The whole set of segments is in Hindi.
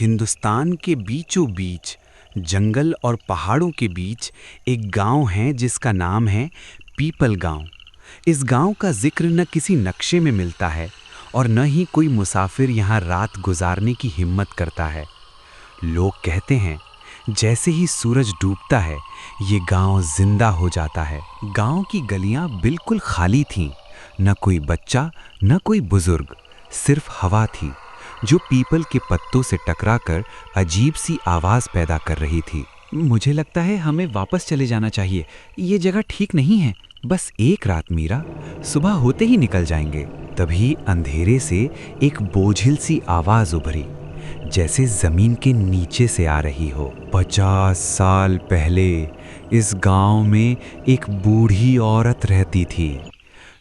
हिंदुस्तान के बीचों बीच जंगल और पहाड़ों के बीच एक गांव है जिसका नाम है पीपल गांव। इस गांव का जिक्र न किसी नक्शे में मिलता है और न ही कोई मुसाफिर यहाँ रात गुजारने की हिम्मत करता है। लोग कहते हैं जैसे ही सूरज डूबता है ये गांव जिंदा हो जाता है। गांव की गलियां बिल्कुल खाली थीं, न कोई बच्चा न कोई बुजुर्ग, सिर्फ हवा थी जो पीपल के पत्तों से टकराकर अजीब सी आवाज पैदा कर रही थी। मुझे लगता है हमें वापस चले जाना चाहिए, ये जगह ठीक नहीं है। बस एक रात मीरा, सुबह होते ही निकल जाएंगे। तभी अंधेरे से एक बोझिल सी आवाज उभरी, जैसे जमीन के नीचे से आ रही हो। 50 साल पहले इस गांव में एक बूढ़ी औरत रहती थी।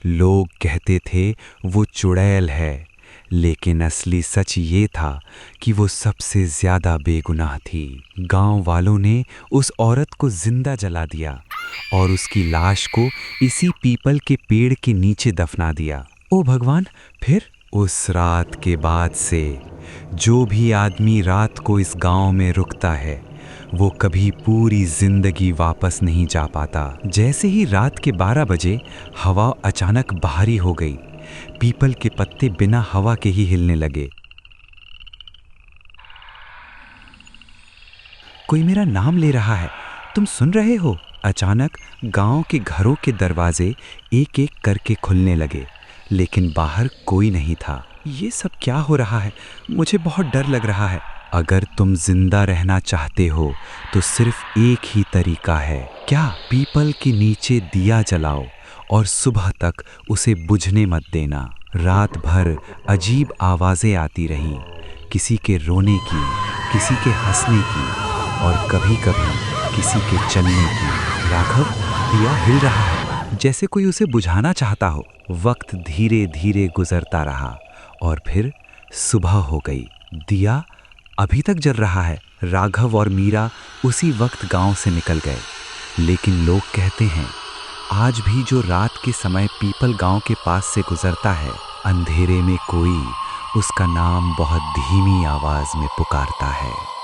लोग कहते थे वो चुड़ैल है, लेकिन असली सच ये था कि वो सबसे ज्यादा बेगुनाह थी। गांव वालों ने उस औरत को जिंदा जला दिया और उसकी लाश को इसी पीपल के पेड़ के नीचे दफना दिया। ओ भगवान! फिर उस रात के बाद से जो भी आदमी रात को इस गांव में रुकता है वो कभी पूरी जिंदगी वापस नहीं जा पाता। जैसे ही रात के 12 बजे हवा अचानक भारी हो गई, पीपल के पत्ते बिना हवा के ही हिलने लगे। कोई मेरा नाम ले रहा है, तुम सुन रहे हो? अचानक गांव के घरों के दरवाजे एक एक करके खुलने लगे, लेकिन बाहर कोई नहीं था। ये सब क्या हो रहा है? मुझे बहुत डर लग रहा है। अगर तुम जिंदा रहना चाहते हो तो सिर्फ एक ही तरीका है। क्या? पीपल के नीचे दिया जलाओ और सुबह तक उसे बुझने मत देना। रात भर अजीब आवाजें आती रहीं, किसी के रोने की, किसी के हंसने की और कभी-कभी किसी के चलने की। राघव, दिया हिल रहा है, जैसे कोई उसे बुझाना चाहता हो। वक्त धीरे धीरे गुजरता रहा और फिर सुबह हो गई। दिया अभी तक जल रहा है। राघव और मीरा उसी वक्त गांव से निकल गए, लेकिन लोग कहते हैं आज भी जो रात के समय पीपल गांव के पास से गुजरता है, अंधेरे में कोई उसका नाम बहुत धीमी आवाज में पुकारता है।